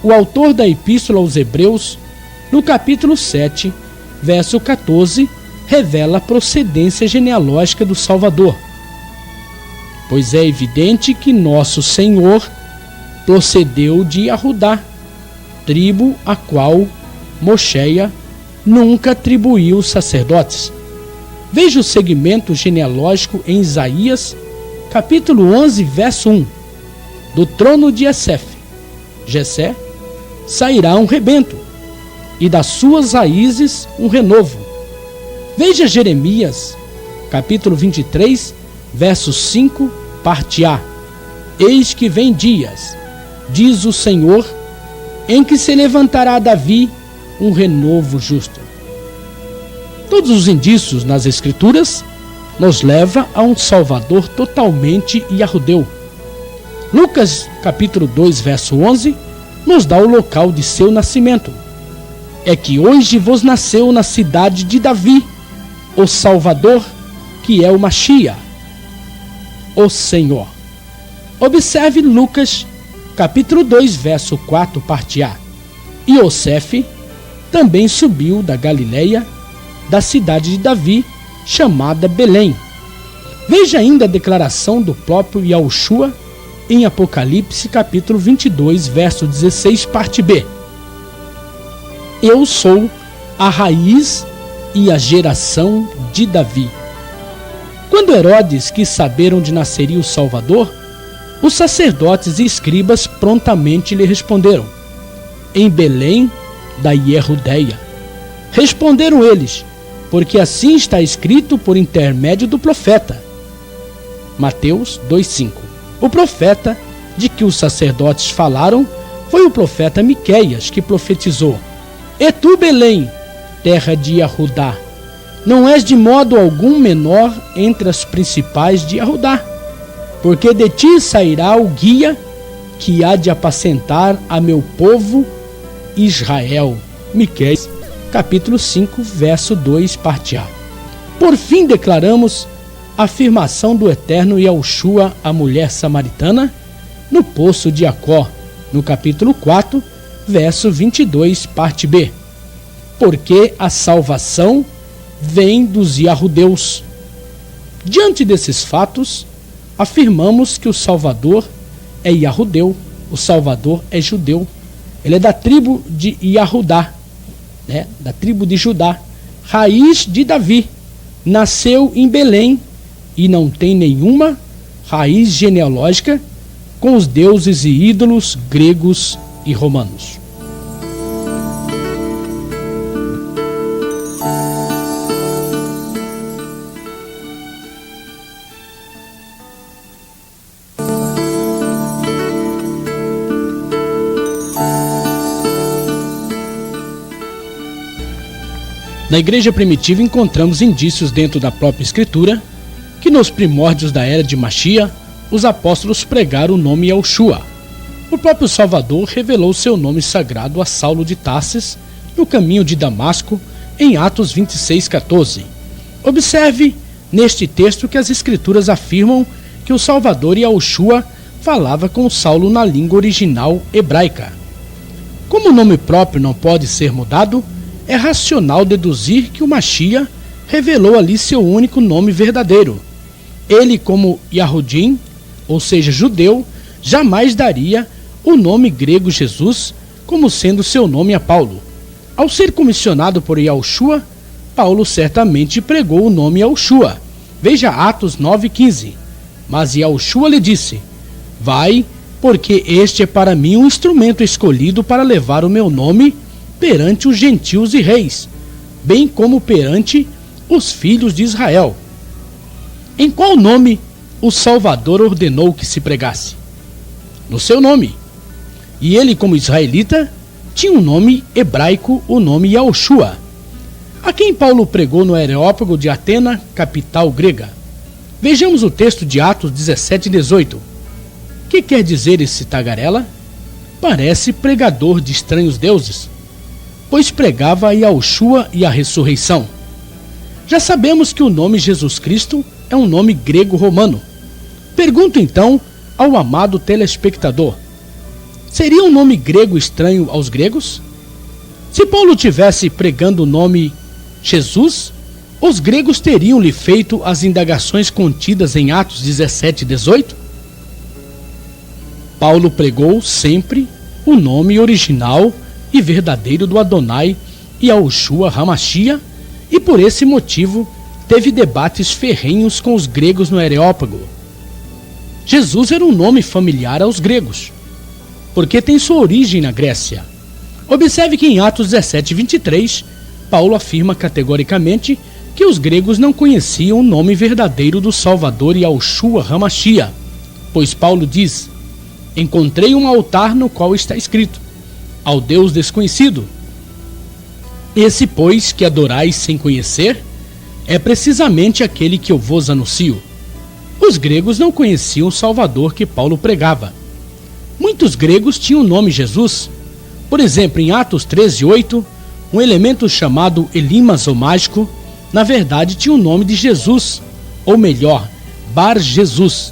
S1: O autor da Epístola aos Hebreus, no capítulo 7, verso 14, revela a procedência genealógica do Salvador. Pois é evidente que nosso Senhor procedeu de Yahudá, tribo a qual Mosheia nunca atribuiu os sacerdotes. Veja o segmento genealógico em Isaías, capítulo 11, verso 1. Do trono de Jessé, sairá um rebento, e das suas raízes um renovo. Veja Jeremias, capítulo 23, verso 5, parte A. Eis que vem dias, diz o Senhor, em que se levantará Davi um renovo justo. Todos os indícios nas Escrituras nos levam a um Salvador totalmente yahudeu. Lucas, capítulo 2, verso 11, nos dá o local de seu nascimento. É que hoje vos nasceu na cidade de Davi o Salvador, que é o Mashiach, o Senhor. Observe Lucas, capítulo 2, verso 4, parte A. Iosef também subiu da Galileia, da cidade de Davi, chamada Belém. Veja ainda a declaração do próprio Yahushua em Apocalipse, capítulo 22, verso 16, parte B. Eu sou a raiz e a geração de Davi. Quando Herodes quis saber onde nasceria o Salvador, os sacerdotes e escribas prontamente lhe responderam: em Belém da Yehudéia. Responderam eles: porque assim está escrito por intermédio do profeta. Mateus 2,5. O profeta de que os sacerdotes falaram foi o profeta Miqueias, que profetizou: E tu, Belém, terra de Yahudá, não és de modo algum menor entre as principais de Yahudá, porque de ti sairá o guia que há de apacentar a meu povo Israel. Miqueias, capítulo 5, verso 2, parte A. Por fim, declaramos a afirmação do eterno Yahushua à mulher samaritana no poço de Jacó, no capítulo 4, verso 22, parte B. Porque a salvação vem dos yahudeus. Diante desses fatos, afirmamos que o Salvador é yahudeu, o Salvador é judeu. Ele é da tribo de Yahudá, da tribo de Judá, raiz de Davi. Nasceu em Belém e não tem nenhuma raiz genealógica com os deuses e ídolos gregos e romanos. Na igreja primitiva encontramos indícios dentro da própria Escritura que nos primórdios da era de Mashiach, os apóstolos pregaram o nome Yahushua. O próprio Salvador revelou seu nome sagrado a Saulo de Tarsis no caminho de Damasco, em Atos 26:14. Observe neste texto que as Escrituras afirmam que o Salvador Yahushua falava com Saulo na língua original hebraica. Como o nome próprio não pode ser mudado, é racional deduzir que o Machia revelou ali seu único nome verdadeiro. Ele, como Yahudim, ou seja, judeu, jamais daria o nome grego Jesus como sendo seu nome a Paulo. Ao ser comissionado por Yahushua, Paulo certamente pregou o nome Yahushua. Veja Atos 9:15. Mas Yahushua lhe disse: vai, porque este é para mim um instrumento escolhido para levar o meu nome perante os gentios e reis, bem como perante os filhos de Israel. Em qual nome o Salvador ordenou que se pregasse? No seu nome. E ele, como israelita, tinha um nome hebraico, o nome Yahushua, a quem Paulo pregou no Areópago de Atena, capital grega. Vejamos o texto de Atos 17:18. Que quer dizer esse tagarela? Parece pregador de estranhos deuses, pois pregava a Yahushua e a ressurreição. Já sabemos que o nome Jesus Cristo é um nome grego-romano. Pergunto então ao amado telespectador: seria um nome grego estranho aos gregos? Se Paulo tivesse pregando o nome Jesus, os gregos teriam-lhe feito as indagações contidas em Atos 17:18? Paulo pregou sempre o nome original e verdadeiro do Adonai Yahushua HaMashiach, e por esse motivo teve debates ferrenhos com os gregos no Areópago. Jesus era um nome familiar aos gregos, porque tem sua origem na Grécia. Observe que em Atos 17:23, Paulo afirma categoricamente que os gregos não conheciam o nome verdadeiro do Salvador Yahushua HaMashiach, pois Paulo diz: encontrei um altar no qual está escrito: ao Deus desconhecido. Esse, pois, que adorais sem conhecer, é precisamente aquele que eu vos anuncio. Os gregos não conheciam o Salvador que Paulo pregava. Muitos gregos tinham o nome Jesus. Por exemplo, em Atos 13:8, um elemento chamado Elimas, ou mágico, na verdade tinha o nome de Jesus, ou melhor, Bar Jesus.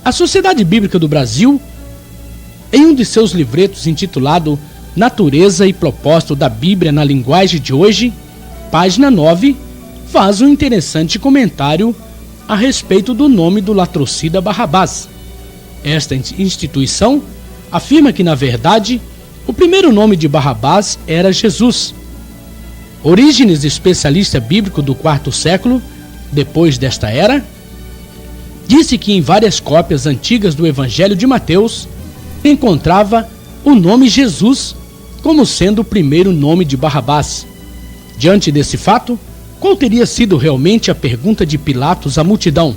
S1: A Sociedade Bíblica do Brasil, em um de seus livretos intitulado Natureza e Propósito da Bíblia na Linguagem de Hoje, página 9, faz um interessante comentário a respeito do nome do latrocida Barrabás. Esta instituição afirma que, na verdade, o primeiro nome de Barrabás era Jesus. Orígenes, especialista bíblico do IV século, depois desta era, disse que em várias cópias antigas do Evangelho de Mateus encontrava o nome Jesus como sendo o primeiro nome de Barrabás. Diante desse fato, qual teria sido realmente a pergunta de Pilatos à multidão?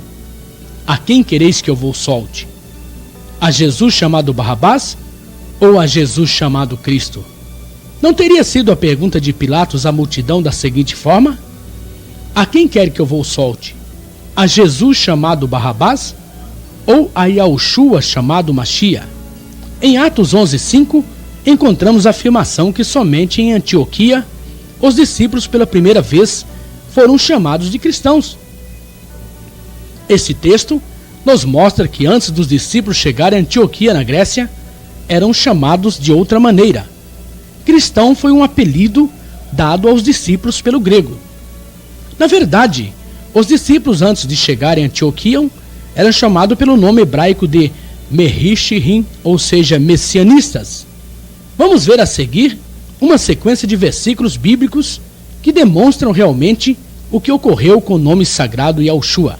S1: A quem quereis que eu vos solte? A Jesus chamado Barrabás ou a Jesus chamado Cristo? Não teria sido a pergunta de Pilatos à multidão da seguinte forma: a quem quer que eu vos solte? A Jesus chamado Barrabás ou a Yahushua chamado Machia? Em Atos 11:5, encontramos a afirmação que somente em Antioquia os discípulos pela primeira vez foram chamados de cristãos. Esse texto nos mostra que antes dos discípulos chegarem a Antioquia, na Grécia, eram chamados de outra maneira. Cristão foi um apelido dado aos discípulos pelo grego. Na verdade, os discípulos antes de chegarem a Antioquia eram chamados pelo nome hebraico de Merishim, ou seja, messianistas. Vamos ver a seguir uma sequência de versículos bíblicos que demonstram realmente o que ocorreu com o nome sagrado Yahushua.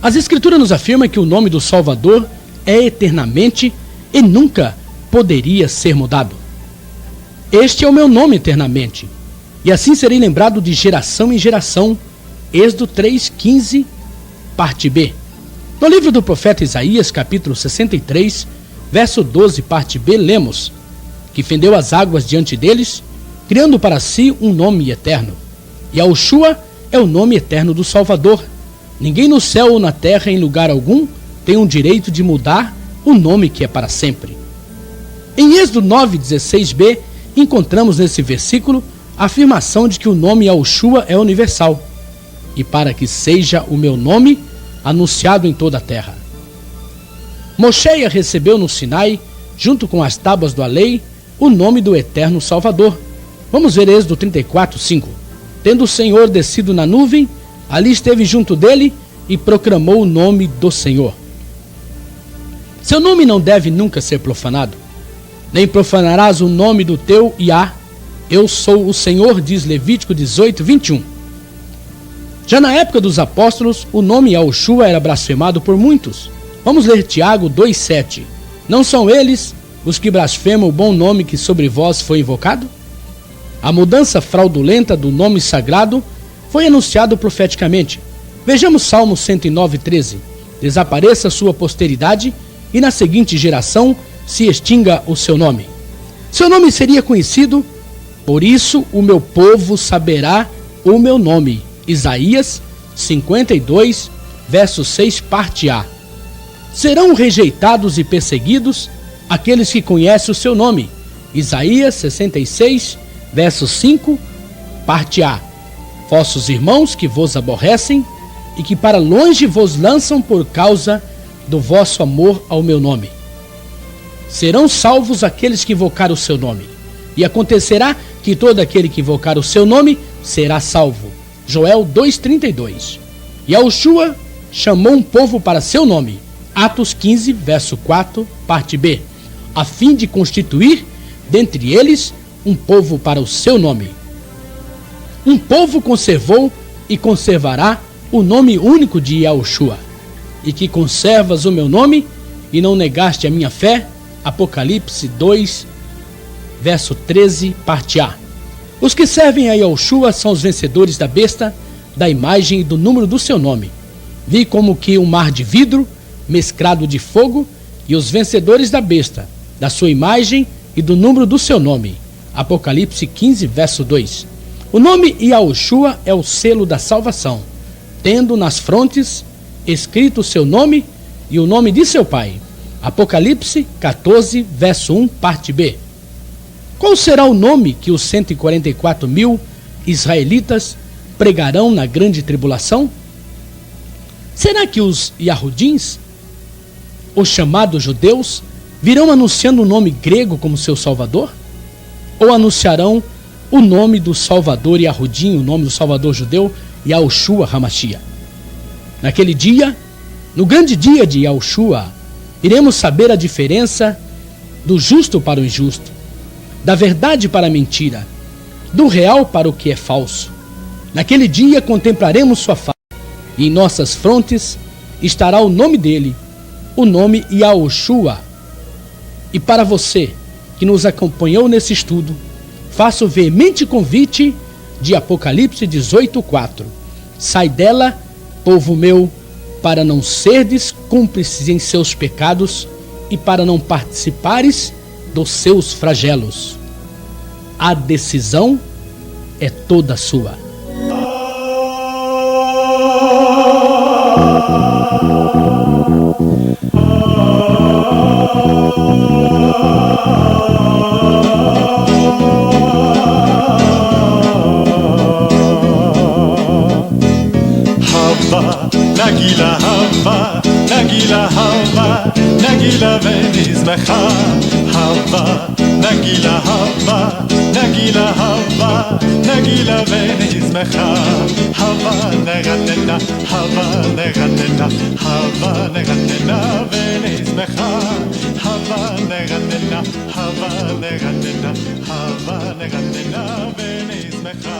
S1: As Escrituras nos afirmam que o nome do Salvador é eternamente e nunca poderia ser mudado. Este é o meu nome eternamente, e assim serei lembrado de geração em geração. Êxodo 3:15, parte B. No livro do profeta Isaías, capítulo 63, verso 12, parte B, lemos: que fendeu as águas diante deles, criando para si um nome eterno. Yahushua é o nome eterno do Salvador. Ninguém no céu ou na terra, em lugar algum, tem o direito de mudar o nome que é para sempre. Em Êxodo 9:16b, encontramos nesse versículo a afirmação de que o nome Yahushua é universal, e para que seja o meu nome anunciado em toda a terra. Moshe recebeu no Sinai, junto com as tábuas da lei, o nome do eterno Salvador. Vamos ver Êxodo 34:5. Tendo o Senhor descido na nuvem, ali esteve junto dele e proclamou o nome do Senhor. Seu nome não deve nunca ser profanado. Nem profanarás o nome do teu Iá. Eu sou o Senhor, diz Levítico 18:21. Já na época dos apóstolos, o nome Yahushua era blasfemado por muitos. Vamos ler Tiago 2:7. Não são eles os que blasfemam o bom nome que sobre vós foi invocado? A mudança fraudulenta do nome sagrado foi anunciado profeticamente. Vejamos Salmo 109:13. Desapareça sua posteridade e na seguinte geração se extinga o seu nome. Seu nome seria conhecido, por isso o meu povo saberá o meu nome. Isaías 52, verso 6, parte A. Serão rejeitados e perseguidos aqueles que conhecem o seu nome. Isaías 66, verso 5, parte A. Vossos irmãos que vos aborrecem e que para longe vos lançam por causa do vosso amor ao meu nome. Serão salvos aqueles que invocar o seu nome. E acontecerá que todo aquele que invocar o seu nome será salvo. Joel 2:32. Yahushua chamou um povo para seu nome. Atos 15, verso 4, parte B. A fim de constituir, dentre eles, um povo para o seu nome. Um povo conservou e conservará o nome único de Yahushua. E que conservas o meu nome e não negaste a minha fé. Apocalipse 2, verso 13, parte A. Os que servem a Yahushua são os vencedores da besta, da imagem e do número do seu nome. Vi como que um mar de vidro, mesclado de fogo, e os vencedores da besta, da sua imagem e do número do seu nome. Apocalipse 15, verso 2. O nome Yahushua é o selo da salvação, tendo nas frontes escrito o seu nome e o nome de seu pai. Apocalipse 14, verso 1, parte B. Qual será o nome que os 144 mil israelitas pregarão na grande tribulação? Será que os Yahudins, os chamados judeus, virão anunciando o nome grego como seu salvador? Ou anunciarão o nome do salvador Yahudim, o nome do salvador judeu, Yahushua HaMashiach? Naquele dia, no grande dia de Yahushua, iremos saber a diferença do justo para o injusto, da verdade para a mentira, do real para o que é falso. Naquele dia contemplaremos sua face, e em nossas frontes estará o nome dele, o nome Yahushua. E para você que nos acompanhou nesse estudo, faço o veemente convite de Apocalipse 18:4. Sai dela, povo meu, para não serdes cúmplices em seus pecados e para não participares dos seus flagelos. A decisão é toda sua.
S2: Hava, Nagila venizmecha, Hava, Nagila Hava, Nagila Hava, Nagila venizmecha, Hava negatena, Hava negatena, Hava negatena venizmecha, Hava negatena, Hava negatena, Hava negatena venizmecha.